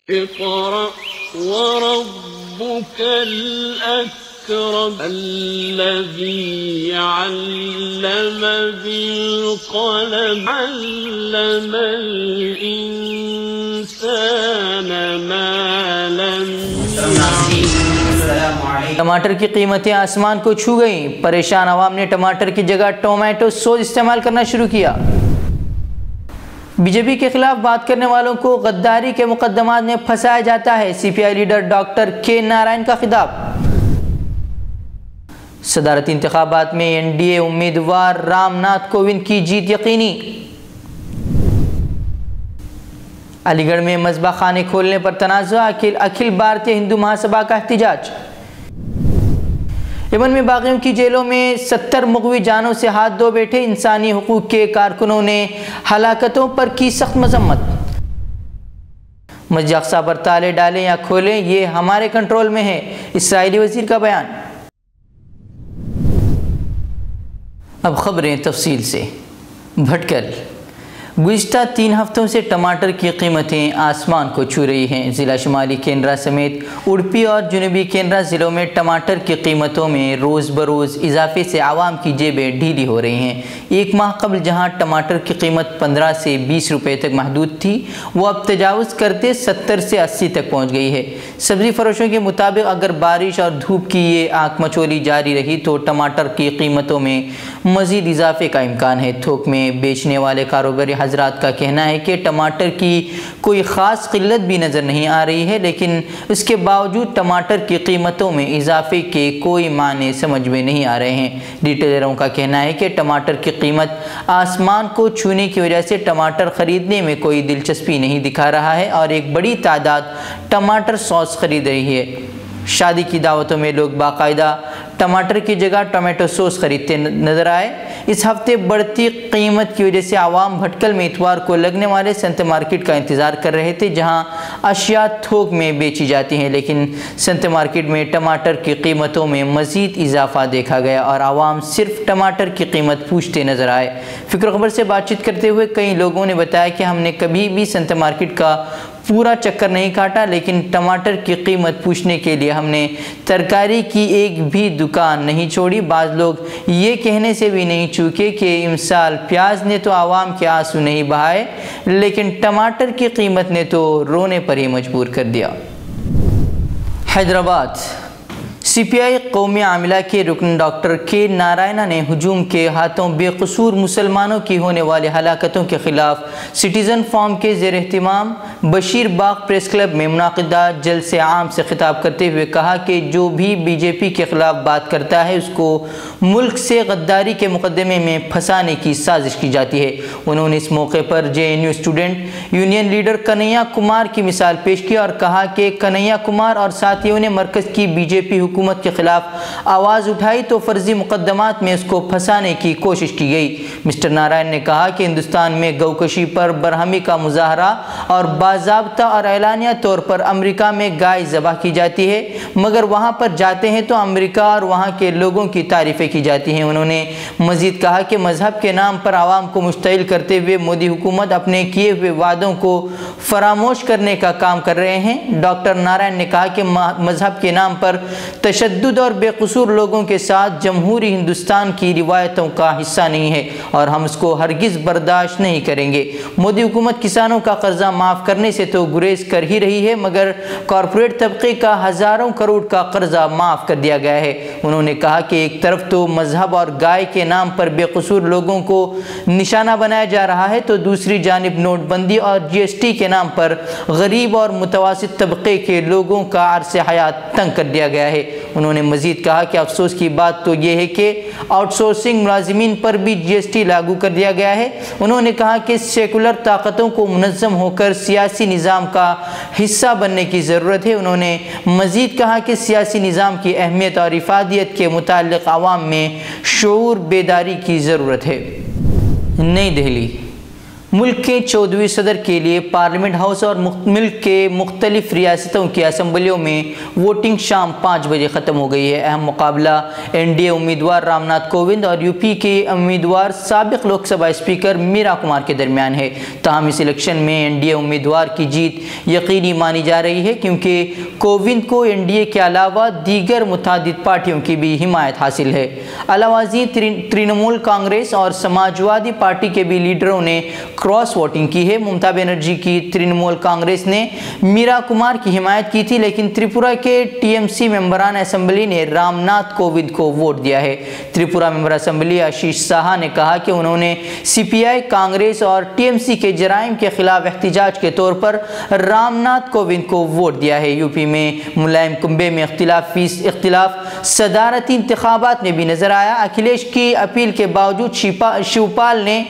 اقرأ وربك الأكرم الذي علم بالقلم علم الإنسان ما لم يعلم۔ ٹماٹر کی قیمتیں آسمان کو چھو گئیں، پریشان عوام نے ٹماٹر کی جگہ ٹومیٹو سوس استعمال کرنا شروع کیا۔ بی جے پی کے خلاف بات کرنے والوں کو غداری کے مقدمات میں پھنسایا جاتا ہے، سی پی آئی لیڈر ڈاکٹر کے نارائن کا خطاب۔ صدارتی انتخابات میں این ڈی اے امیدوار رام ناتھ کووند کی جیت یقینی۔ علی گڑھ میں مذبح خانے کھولنے پر تنازع، اکھل بھارتیہ ہندو مہاسبھا کا احتجاج۔ یمن میں باغیوں کی جیلوں میں 70 مغوی جانوں سے ہاتھ دھو بیٹھے، انسانی حقوق کے کارکنوں نے ہلاکتوں پر کی سخت مذمت۔ مسجد اقصی پر تالے ڈالیں یا کھولیں، یہ ہمارے کنٹرول میں ہے، اسرائیلی وزیر کا بیان۔ اب خبریں تفصیل سے۔ بھٹکل۔ گزشتہ 3 ہفتوں سے ٹماٹر کی قیمتیں آسمان کو چھو رہی ہیں۔ ضلع شمالی کینرا سمیت اڈپی اور جنوبی کینرا ضلعوں میں ٹماٹر کی قیمتوں میں روز بروز اضافے سے عوام کی جیبیں ڈھیلی ہو رہی ہیں۔ ایک ماہ قبل جہاں ٹماٹر کی قیمت 15 سے 20 روپے تک محدود تھی، وہ اب تجاوز کرتے 70 سے 80 تک پہنچ گئی ہے۔ سبزی فروشوں کے مطابق اگر بارش اور دھوپ کی یہ آنکھ مچولی جاری رہی تو ٹماٹر کی قیمتوں میں مزید اضافے کا امکان ہے۔ تھوک میں بیچنے والے کاروباری حضرات کا کہنا ہے کہ ٹماٹر کی کوئی خاص قلت بھی نظر نہیں آ رہی ہے، لیکن اس کے باوجود ٹماٹر کی قیمتوں میں اضافے کے کوئی معنی سمجھ میں نہیں آ رہے ہیں۔ ریٹیلروں کا کہنا ہے کہ ٹماٹر کی قیمت آسمان کو چھونے کی وجہ سے ٹماٹر خریدنے میں کوئی دلچسپی نہیں دکھا رہا ہے اور ایک بڑی تعداد ٹماٹر سوس خرید رہی ہے۔ شادی کی دعوتوں میں لوگ باقاعدہ ٹماٹر کی جگہ ٹومیٹو سوس خریدتے نظر آئے۔ اس ہفتے بڑھتی قیمت کی وجہ سے عوام بھٹکل میں اتوار کو لگنے والے سنت مارکیٹ کا انتظار کر رہے تھے، جہاں اشیاء تھوک میں بیچی جاتی ہیں، لیکن سنت مارکیٹ میں ٹماٹر کی قیمتوں میں مزید اضافہ دیکھا گیا اور عوام صرف ٹماٹر کی قیمت پوچھتے نظر آئے۔ فکر خبر سے بات چیت کرتے ہوئے کئی لوگوں نے بتایا کہ ہم نے کبھی بھی سنت مارکیٹ کا پورا چکر نہیں کاٹا، لیکن ٹماٹر کی قیمت پوچھنے کے لیے ہم نے ترکاری کی ایک بھی دکان نہیں چھوڑی۔ بعض لوگ یہ کہنے سے بھی نہیں چوکے کہ امسال پیاز نے تو عوام کے آنسو نہیں بہائے، لیکن ٹماٹر کی قیمت نے تو رونے پر ہی مجبور کر دیا۔ حیدرآباد۔ سی پی آئی قومی عاملہ کے رکن ڈاکٹر کے نارائن نے ہجوم کے ہاتھوں بے قصور مسلمانوں کی ہونے والی ہلاکتوں کے خلاف سٹیزن فورم کے زیر اہتمام بشیر باغ پریس کلب میں منعقدہ جلسے عام سے خطاب کرتے ہوئے کہا کہ جو بھی بی جے پی کے خلاف بات کرتا ہے اس کو ملک سے غداری کے مقدمے میں پھنسانے کی سازش کی جاتی ہے۔ انہوں نے اس موقع پر J N U student union leader Kanhaiya Kumar کی مثال پیش کی اور کہا کہ کنہیا کمار اور ساتھیوں نے مرکز کی بی جے پی حکومت کے خلاف آواز اٹھائی تو فرضی مقدمات میں اس کو پھنسانے کی کوشش کی گئی۔ مسٹر نارائن نے کہا کہ ہندوستان میں گوکشی پر برہمی کا مظاہرہ اور باضابطہ اور اعلانیہ طور پر امریکہ میں گائے ذبح کی جاتی ہے، مگر وہاں پر جاتے ہیں تو امریکہ اور وہاں کے لوگوں کی تعریفیں کی جاتی ہیں۔ انہوں نے مزید کہا کہ مذہب کے نام پر عوام کو مشتعل کرتے ہوئے مودی حکومت اپنے کیے ہوئے وعدوں کو فراموش کرنے کا کام کر رہے ہیں۔ ڈاکٹر نارائن نے کہا کہ مذہب کے نام پر تشدد اور بے قصور لوگوں کے ساتھ جمہوری ہندوستان کی روایتوں کا حصہ نہیں ہے اور ہم اس کو ہرگز برداشت نہیں کریں گے۔ مودی حکومت کسانوں کا قرضہ معاف کرنے سے تو گریز کر ہی رہی ہے، مگر کارپوریٹ طبقے کا ہزاروں کروڑ کا قرضہ معاف کر دیا گیا ہے۔ انہوں نے کہا کہ ایک طرف تو مذہب اور گائے کے نام پر بے قصور لوگوں کو نشانہ بنایا جا رہا ہے تو دوسری جانب نوٹ بندی اور جی ایس ٹی کے نام پر غریب اور متوسط طبقے کے لوگوں کا عرص حیات تنگ کر دیا گیا ہے۔ انہوں نے مزید کہا کہ افسوس کی بات تو یہ ہے کہ آؤٹ سورسنگ ملازمین پر بھی جی ایس ٹی لاگو کر دیا گیا ہے۔ انہوں نے کہا کہ سیکولر طاقتوں کو منظم ہو کر سیاسی نظام کا حصہ بننے کی ضرورت ہے۔ انہوں نے مزید کہا کہ سیاسی نظام کی اہمیت اور افادیت کے متعلق عوام میں شعور بیداری کی ضرورت ہے۔ نئی دہلی۔ ملک کے 14ویں صدر کے لیے پارلیمنٹ ہاؤس اور ملک کے مختلف ریاستوں کی اسمبلیوں میں ووٹنگ شام 5 بجے ختم ہو گئی ہے۔ اہم مقابلہ این ڈی اے امیدوار رام ناتھ کووند اور یو پی کے امیدوار سابق لوک سبھا اسپیکر میرا کمار کے درمیان ہے۔ تاہم اس الیکشن میں این ڈی اے امیدوار کی جیت یقینی مانی جا رہی ہے کیونکہ کووند کو این ڈی اے کے علاوہ دیگر متعدد پارٹیوں کی بھی حمایت حاصل ہے۔ علاوہ ازیں ترنمول کانگریس اور سماجوادی پارٹی کے بھی لیڈروں نے کراس ووٹنگ کی ہے۔ ممتا بنرجی کی ترنمول کانگریس نے میرا کمار کی حمایت کی تھی، لیکن تریپورہ کے ٹی ایم سی ممبران اسمبلی نے رام ناتھ کووند کو ووٹ دیا ہے۔ تریپورہ ممبر اسمبلی آشیش ساہا نے کہا کہ انہوں نے سی پی آئی، کانگریس اور ٹی ایم سی کے جرائم کے خلاف احتجاج کے طور پر رام ناتھ کووند کو ووٹ دیا ہے۔ یو پی میں ملائم کنبے میں اختلاف صدارتی انتخابات میں بھی نظر آیا۔ اکھلیش کی اپیل کے باوجود شیوپال نے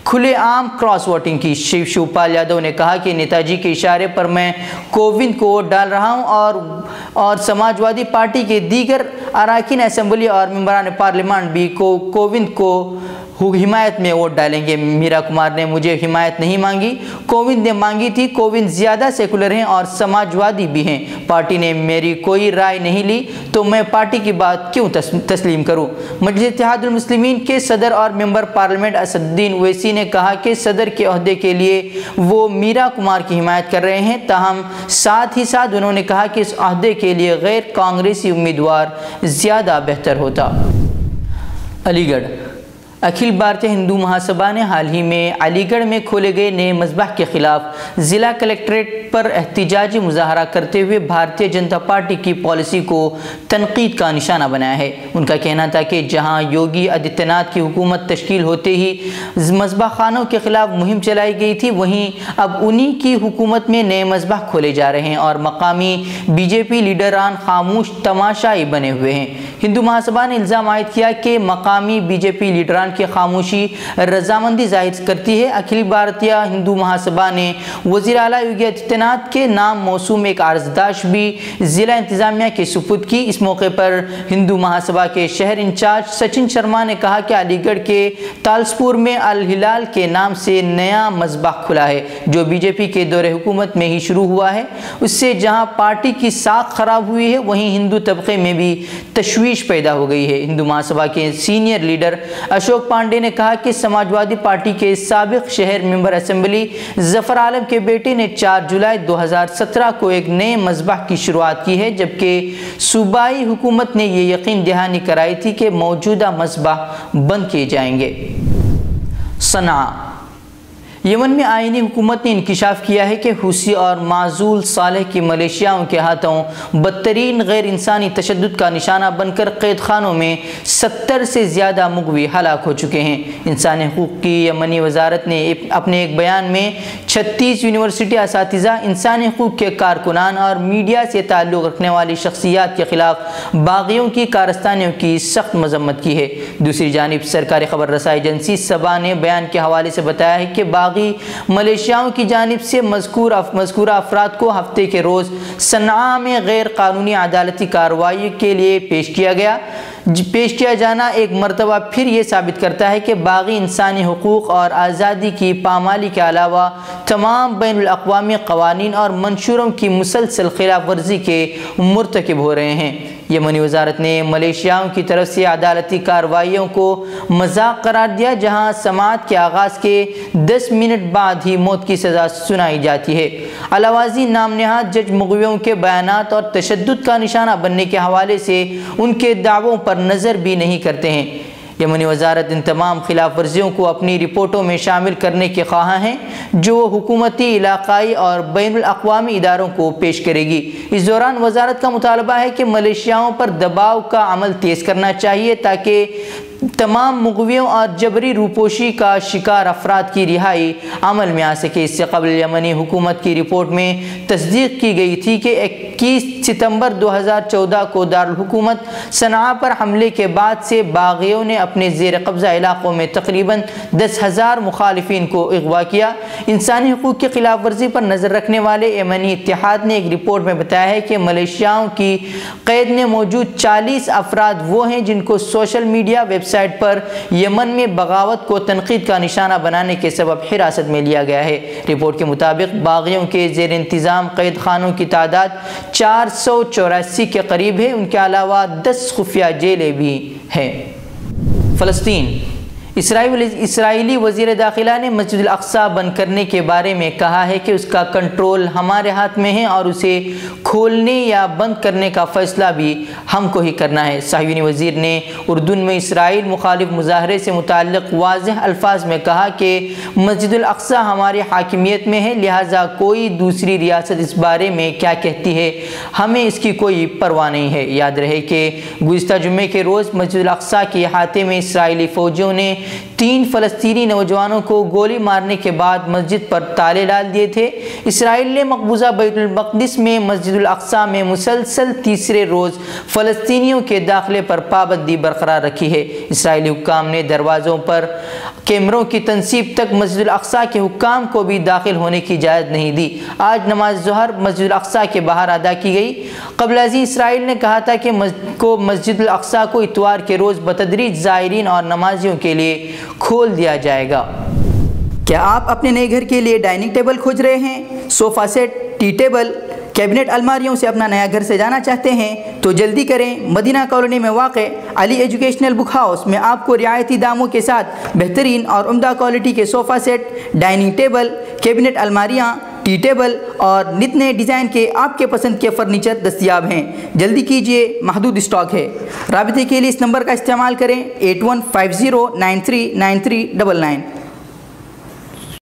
کھلے عام کراس ووٹنگ کی۔ شیوپال یادو نے کہا کہ نیتا جی کے اشارے پر میں کووند کو ووٹ ڈال رہا ہوں اور سماجوادی پارٹی کے دیگر اراکین اسمبلی اور ممبران پارلیمان بھی کووند کو حمایت میں ووٹ ڈالیں گے۔ میرا کمار نے مجھے حمایت نہیں مانگی، کووند نے مانگی تھی۔ کووند زیادہ سیکولر ہیں اور سماجوادی بھی ہیں۔ پارٹی نے میری کوئی رائے نہیں لی تو میں پارٹی کی بات کیوں تسلیم کروں؟ مجلس اتحاد المسلمین کے صدر اور ممبر پارلیمنٹ اسد الدین اویسی نے کہا کہ صدر کے عہدے کے لیے وہ میرا کمار کی حمایت کر رہے ہیں، تاہم ساتھ ہی ساتھ انہوں نے کہا کہ اس عہدے کے لیے غیر کانگریسی امیدوار زیادہ بہتر ہوتا۔ علی گڑھ اکھل بھارتی ہندو مہاسبھا نے حال ہی میں علی گڑھ میں کھولے گئے نئے مذبح کے خلاف ضلع کلکٹریٹ پر احتجاجی مظاہرہ کرتے ہوئے بھارتیہ جنتا پارٹی کی پالیسی کو تنقید کا نشانہ بنایا ہے۔ ان کا کہنا تھا کہ جہاں یوگی آدتیہ ناتھ کی حکومت تشکیل ہوتے ہی مذبح خانوں کے خلاف مہم چلائی گئی تھی، وہیں اب انہی کی حکومت میں نئے مذبح کھولے جا رہے ہیں اور مقامی بی جے پی لیڈران خاموش تماشائی بنے ہوئے ہیں۔ ہندو مہاسبھا نے الزام عائد کیا کہ مقامی بی جے پی لیڈران کی خاموشی رضامندی ظاہر کرتی ہے۔ اکھل بھارتیہ ہندو مہاسبھا نے وزیر اعلیٰ یوگی آدتیہ ناتھ کے نام موسوم ایک عرضداشت بھی ضلع انتظامیہ کے سپرد کی۔ اس موقع پر ہندو مہاسبھا کے شہر انچارج سچن شرما نے کہا کہ علی گڑھ کے تالسپور میں الہلال کے نام سے نیا مذبح کھلا ہے جو بی جے پی کے دور حکومت میں ہی شروع ہوا ہے۔ اس سے جہاں پارٹی کی ساکھ خراب ہوئی ہے، وہیں ہندو طبقے میں بھی تشویش پیدا ہو گئی ہے۔ ہندو مہاسبھا کے سینئر لیڈر اشوک پانڈے نے کہا کہ سماجوادی پارٹی کے سابق شہر ممبر اسمبلی ظفر عالم کے بیٹے نے 4 جولائی 2017 کو ایک نئے مذبح کی شروعات کی ہے، جبکہ صوبائی حکومت نے یہ یقین دہانی کرائی تھی کہ موجودہ مذبح بند کیے جائیں گے۔ صنعاء یمن میں آئینی حکومت نے انکشاف کیا ہے کہ حوثی اور معزول صالح کی ملیشیاؤں کے ہاتھوں بدترین غیر انسانی تشدد کا نشانہ بن کر قید خانوں میں 70 سے زیادہ مغوی ہلاک ہو چکے ہیں۔ انسانی حقوق کی یمنی وزارت نے اپنے ایک بیان میں 36 یونیورسٹی اساتذہ، انسانی حقوق کے کارکنان اور میڈیا سے تعلق رکھنے والی شخصیات کے خلاف باغیوں کی کارستانیوں کی سخت مذمت کی ہے۔ دوسری جانب سرکاری خبر رسائی ایجنسی سبا نے بیان کے حوالے سے بتایا ہے کہ ملیشیاؤں کی جانب سے مذکورہ افراد کو ہفتے کے روز صنعاء میں غیر قانونی عدالتی کارروائی کے لیے پیش کیا جانا ایک مرتبہ پھر یہ ثابت کرتا ہے کہ باغی انسانی حقوق اور آزادی کی پامالی کے علاوہ تمام بین الاقوامی قوانین اور منشوروں کی مسلسل خلاف ورزی کے مرتکب ہو رہے ہیں۔ یمنی وزارت نے ملیشیاؤں کی طرف سے عدالتی کارروائیوں کو مذاق قرار دیا، جہاں سماعت کے آغاز کے 10 منٹ بعد ہی موت کی سزا سنائی جاتی ہے۔ علاوہ ازیں نام نہاد جج مغویوں کے بیانات اور تشدد کا نشانہ بننے کے حوالے سے ان کے دعووں پر نظر بھی نہیں کرتے ہیں۔ یمنی وزارت ان تمام خلاف ورزیوں کو اپنی رپورٹوں میں شامل کرنے کے خواہاں ہیں جو وہ حکومتی، علاقائی اور بین الاقوامی اداروں کو پیش کرے گی۔ اس دوران وزارت کا مطالبہ ہے کہ ملیشیاؤں پر دباؤ کا عمل تیز کرنا چاہیے تاکہ تمام مغویوں اور جبری روپوشی کا شکار افراد کی رہائی عمل میں آ سکے۔ اس سے قبل یمنی حکومت کی رپورٹ میں تصدیق کی گئی تھی کہ 21 ستمبر 2014 کو دارالحکومت صنعاء پر حملے کے بعد سے باغیوں نے اپنے زیر قبضہ علاقوں میں تقریباً 10,000 مخالفین کو اغوا کیا۔ انسانی حقوق کی خلاف ورزی پر نظر رکھنے والے یمنی اتحاد نے ایک رپورٹ میں بتایا ہے کہ ملیشیاؤں کی قید میں موجود 40 افراد وہ ہیں جن کو سوشل میڈیا، ویب سائٹ پر یمن میں بغاوت کو تنقید کا نشانہ بنانے کے سبب حراست میں لیا گیا ہے۔ رپورٹ کے مطابق باغیوں کے زیر انتظام قید خانوں کی تعداد 484 کے قریب ہے، ان کے علاوہ 10 خفیہ جیلیں بھی ہیں۔ فلسطین، اسرائیلی وزیر داخلہ نے مسجد الاقصی بند کرنے کے بارے میں کہا ہے کہ اس کا کنٹرول ہمارے ہاتھ میں ہے اور اسے کھولنے یا بند کرنے کا فیصلہ بھی ہم کو ہی کرنا ہے۔ صہیونی وزیر نے اردن میں اسرائیل مخالف مظاہرے سے متعلق واضح الفاظ میں کہا کہ مسجد الاقصی ہماری حاکمیت میں ہے، لہٰذا کوئی دوسری ریاست اس بارے میں کیا کہتی ہے ہمیں اس کی کوئی پرواہ نہیں ہے۔ یاد رہے کہ گزشتہ جمعے کے روز مسجد الاقصی کے احاطے میں اسرائیلی فوجیوں نے 3 فلسطینی نوجوانوں کو گولی مارنے کے بعد مسجد پر تالے ڈال دیے تھے۔ اسرائیل نے مقبوضہ بیت المقدس میں مسجد الاقصی میں مسلسل تیسرے روز فلسطینیوں کے داخلے پر پابندی برقرار رکھی ہے۔ اسرائیلی حکام نے دروازوں پر کیمروں کی تنصیب تک مسجد الاقصی کے حکام کو بھی داخل ہونے کی اجازت نہیں دی۔ آج نماز ظہر مسجد الاقصی کے باہر ادا کی گئی۔ قبل ازیں اسرائیل نے کہا تھا کہ مسجد الاقصی کو اتوار کے روز بتدریج زائرین اور نمازیوں کے لیے کھول دیا جائے گا۔ کیا آپ اپنے نئے گھر کے لیے ڈائننگ ٹیبل کھوج رہے ہیں؟ Sofa set, tea table, cabinet الماریوں سے اپنا نیا گھر سجانا چاہتے ہیں تو جلدی کریں۔ مدینہ کالونی میں واقع علی ایجوکیشنل بک ہاؤس میں آپ کو رعایتی داموں کے ساتھ بہترین اور عمدہ کوالٹی کے sofa set, dining table, cabinet الماریاں، ٹی ٹیبل اور نت نئے ڈیزائن کے آپ کے پسند کے فرنیچر دستیاب ہیں۔ جلدی کیجیے، محدود اسٹاک ہے۔ رابطے کے لیے اس نمبر کا استعمال کریں 8150939399۔